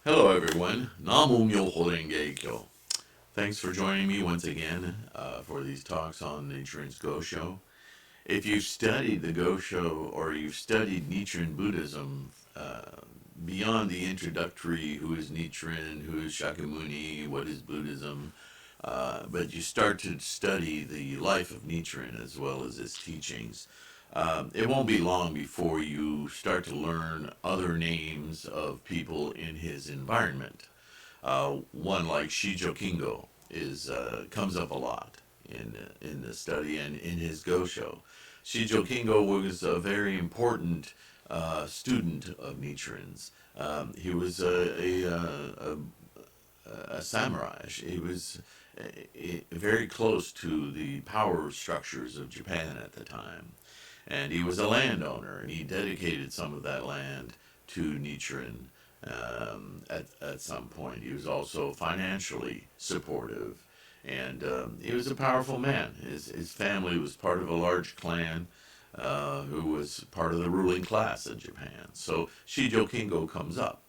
Hello everyone, Namu Myoho Renge Kyo. Thanks for joining me once again for these talks on Nichiren's Gosho. If you've studied the Gosho or you've studied Nichiren Buddhism, beyond the introductory, who is Nichiren, who is Shakyamuni, what is Buddhism, but you start to study the life of Nichiren as well as his teachings, it won't be long before you start to learn other names of people in his environment. One like Shijo Kingo comes up a lot in the study and in his Gosho. Shijo Kingo was a very important student of Nichiren's. He was a samurai. He was very close to the power structures of Japan at the time. And he was a landowner, and he dedicated some of that land to Nichiren at some point. He was also financially supportive, and he was a powerful man. His family was part of a large clan who was part of the ruling class in Japan. So Shijo Kingo comes up.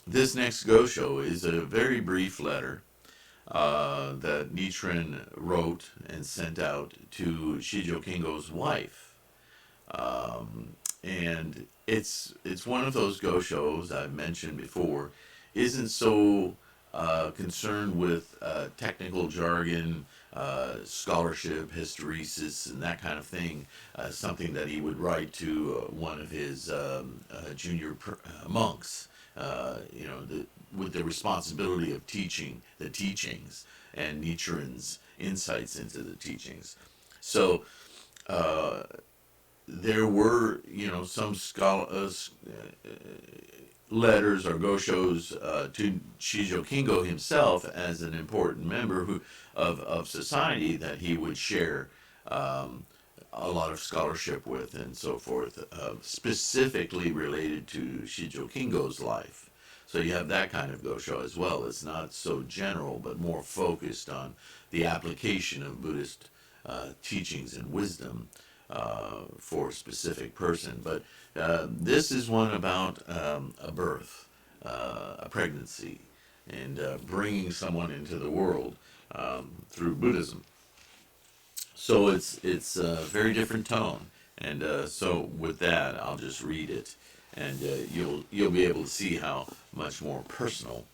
This next Gosho is a very brief letter that Nichiren wrote and sent out to Shijo Kingo's wife. And it's one of those Goshos I've mentioned before, isn't so concerned with technical jargon, scholarship, hysteresis, and that kind of thing, something that he would write to one of his junior monks, with the responsibility of teaching the teachings and Nichiren's insights into the teachings. So there were, some letters or goshos to Shijo Kingo himself as an important member of society that he would share a lot of scholarship with and so forth, specifically related to Shijo Kingo's life. So you have that kind of Gosho as well. It's not so general, but more focused on the application of Buddhist teachings and wisdom for a specific person. But this is one about a birth, a pregnancy, and bringing someone into the world through Buddhism. So it's a very different tone. And so with that, I'll just read it, and you'll be able to see how much more personal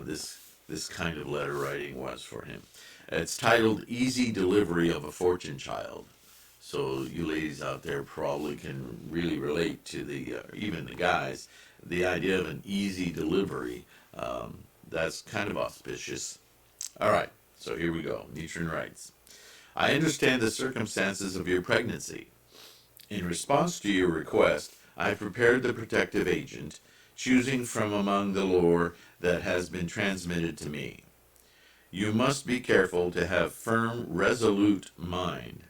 this kind of letter writing was for him. It's titled "Easy Delivery of a Fortune Child." So you ladies out there probably can really relate to even the guys, the idea of an easy delivery. That's kind of auspicious. All right, so here we go. Nichiren writes, "I understand the circumstances of your pregnancy. In response to your request, I prepared the protective agent, choosing from among the lore that has been transmitted to me. You must be careful to have firm, resolute mind.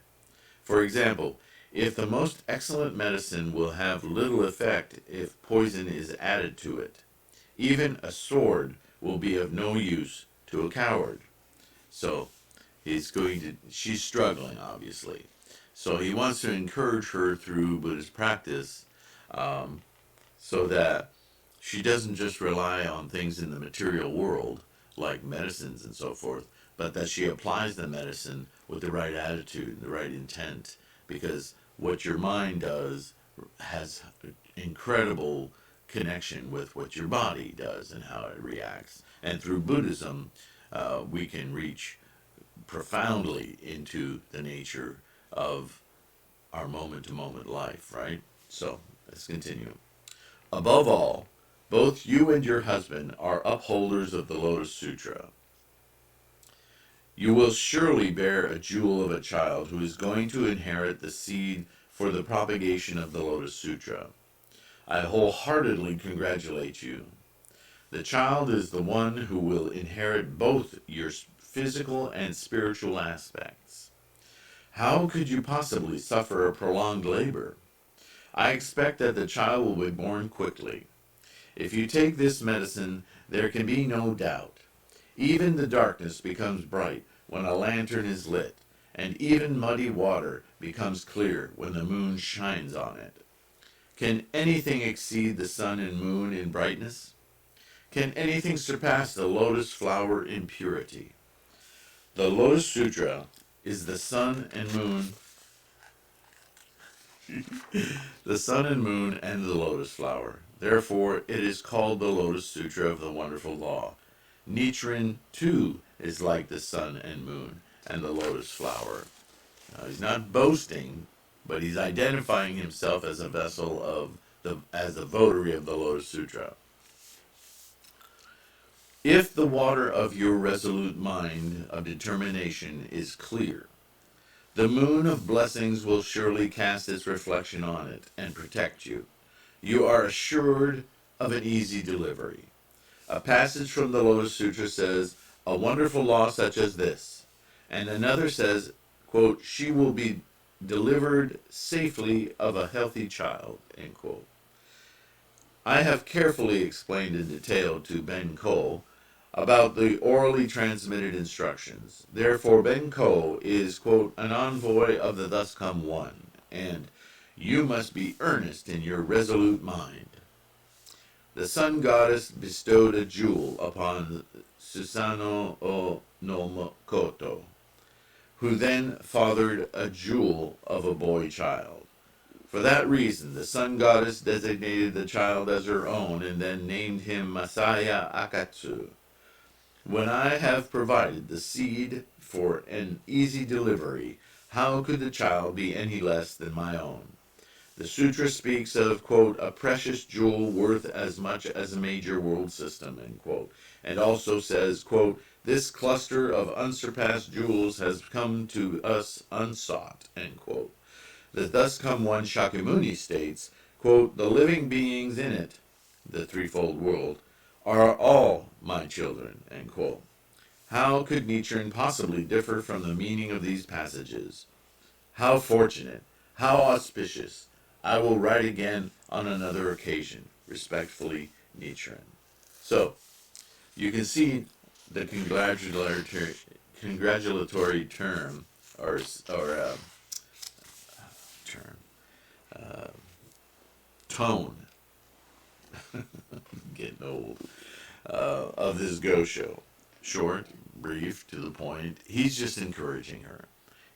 For example, if the most excellent medicine will have little effect if poison is added to it, even a sword will be of no use to a coward." So she's struggling, obviously. So he wants to encourage her through Buddhist practice, so that she doesn't just rely on things in the material world, like medicines and so forth, but that she applies the medicine with the right attitude, the right intent, because what your mind does has incredible connection with what your body does and how it reacts. And through Buddhism, we can reach profoundly into the nature of our moment-to-moment life, right? So, let's continue. "Above all, both you and your husband are upholders of the Lotus Sutra. You will surely bear a jewel of a child who is going to inherit the seed for the propagation of the Lotus Sutra. I wholeheartedly congratulate you. The child is the one who will inherit both your physical and spiritual aspects. How could you possibly suffer a prolonged labor? I expect that the child will be born quickly. If you take this medicine, there can be no doubt. Even the darkness becomes bright when a lantern is lit, and even muddy water becomes clear when the moon shines on it. Can anything exceed the sun and moon in brightness? Can anything surpass the lotus flower in purity? The Lotus Sutra is the sun and moon, the sun and moon and the lotus flower. Therefore, it is called the Lotus Sutra of the Wonderful Law. Nichiren, too, is like the sun and moon and the lotus flower. Now, he's not boasting, but he's identifying himself as a vessel as the votary of the Lotus Sutra. If the water of your resolute mind of determination is clear, the moon of blessings will surely cast its reflection on it and protect you. You are assured of an easy delivery. A passage from the Lotus Sutra says, a wonderful law such as this, and another says, quote, she will be delivered safely of a healthy child, end quote. I have carefully explained in detail to Ben Ko about the orally transmitted instructions. Therefore, Ben Ko is, quote, an envoy of the thus come one, and you must be earnest in your resolute mind. The sun goddess bestowed a jewel upon Susanoo no Makoto, who then fathered a jewel of a boy child. For that reason, the sun goddess designated the child as her own and then named him Masaya Akatsu. When I have provided the seed for an easy delivery, how could the child be any less than my own? The sutra speaks of, quote, a precious jewel worth as much as a major world system, end quote, and also says, quote, this cluster of unsurpassed jewels has come to us unsought, end quote. The thus come one Shakyamuni states, quote, the living beings in it, the threefold world, are all my children, end quote. How could Nichiren possibly differ from the meaning of these passages? How fortunate, how auspicious. I will write again on another occasion. Respectfully, Nichiren. So, you can see the congratulatory term, tone, getting old, of this Gosho. Short, brief, to the point. He's just encouraging her.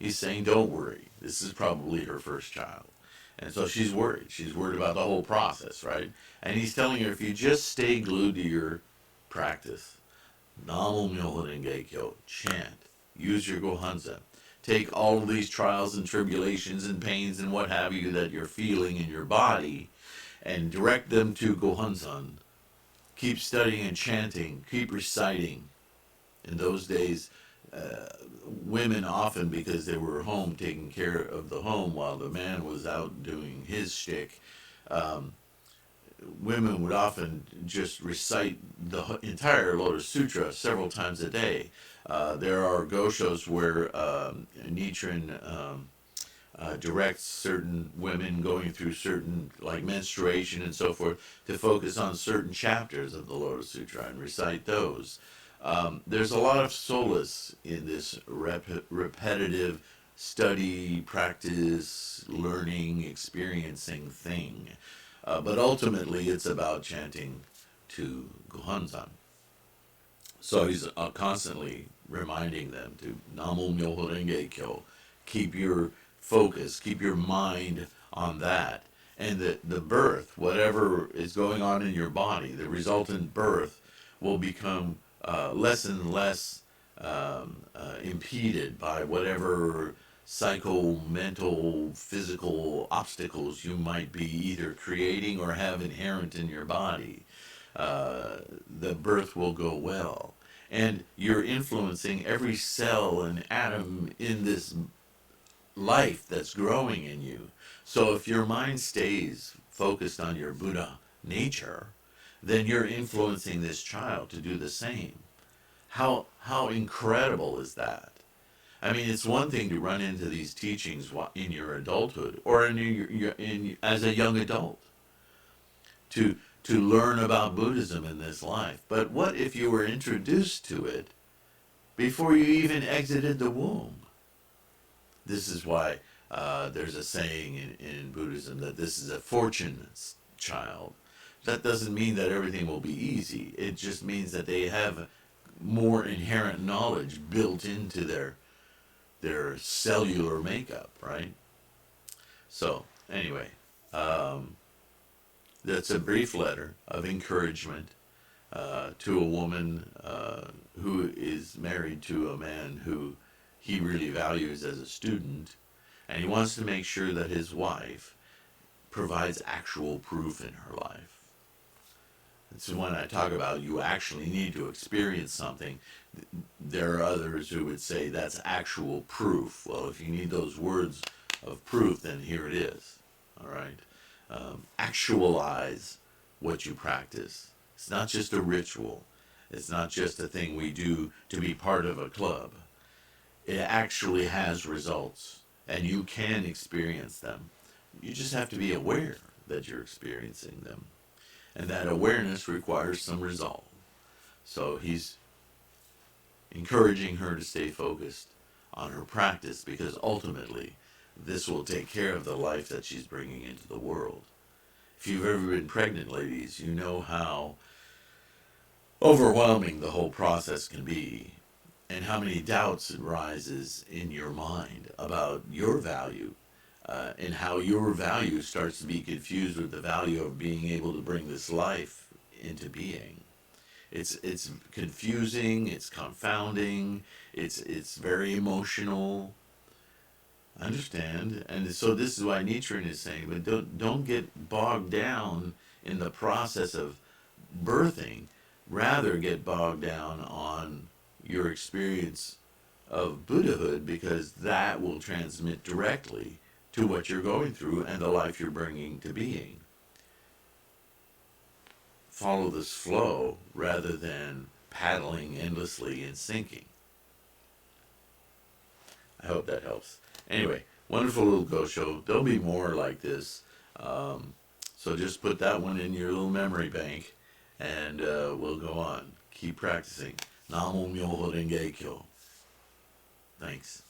He's saying, don't worry. This is probably her first child. And so she's worried. She's worried about the whole process, right? And he's telling her, if you just stay glued to your practice, Namo Myoho Renge Kyo, chant, use your Gohanzen, take all of these trials and tribulations and pains and what have you that you're feeling in your body and direct them to Gohanzen. Keep studying and chanting, keep reciting. In those days, women often, because they were home taking care of the home while the man was out doing his shtick, women would often just recite the entire Lotus Sutra several times a day. There are goshos where Nichiren directs certain women going through certain, like menstruation and so forth, to focus on certain chapters of the Lotus Sutra and recite those. There's a lot of solace in this repetitive study, practice, learning, experiencing thing. But ultimately, it's about chanting to Gohanzen. So he's constantly reminding them to Namo Myoho Renge Kyo. Keep your focus, keep your mind on that. And the birth, whatever is going on in your body, the resultant birth will become less and less impeded by whatever psycho, mental, physical obstacles you might be either creating or have inherent in your body. The birth will go well. And you're influencing every cell and atom in this life that's growing in you. So if your mind stays focused on your Buddha nature, then you're influencing this child to do the same. How incredible is that? I mean, it's one thing to run into these teachings in your adulthood or as a young adult to learn about Buddhism in this life. But what if you were introduced to it before you even exited the womb. This is why there's a saying in Buddhism that this is a fortune child. That doesn't mean that everything will be easy. It just means that they have more inherent knowledge built into their cellular makeup, right? So, anyway, that's a brief letter of encouragement to a woman who is married to a man who he really values as a student, and he wants to make sure that his wife provides actual proof in her life. So when I talk about you actually need to experience something, there are others who would say that's actual proof. Well, if you need those words of proof, then here it is. All right? Actualize what you practice. It's not just a ritual. It's not just a thing we do to be part of a club. It actually has results, and you can experience them. You just have to be aware that you're experiencing them. And that awareness requires some resolve. So he's encouraging her to stay focused on her practice, because ultimately this will take care of the life that she's bringing into the world. If you've ever been pregnant, ladies, you know how overwhelming the whole process can be, and how many doubts it rises in your mind about your value, and how your value starts to be confused with the value of being able to bring this life into being. It's confusing, it's confounding, it's very emotional. I understand, and so this is why Nichiren is saying, but don't get bogged down in the process of birthing. Rather get bogged down on your experience of Buddhahood, because that will transmit directly to what you're going through and the life you're bringing to being. Follow this flow rather than paddling endlessly and sinking. I hope that helps. Anyway, wonderful little Go Show. There'll be more like this. So just put that one in your little memory bank, and we'll go on. Keep practicing. Namo Myoho Renge Kyo. Thanks.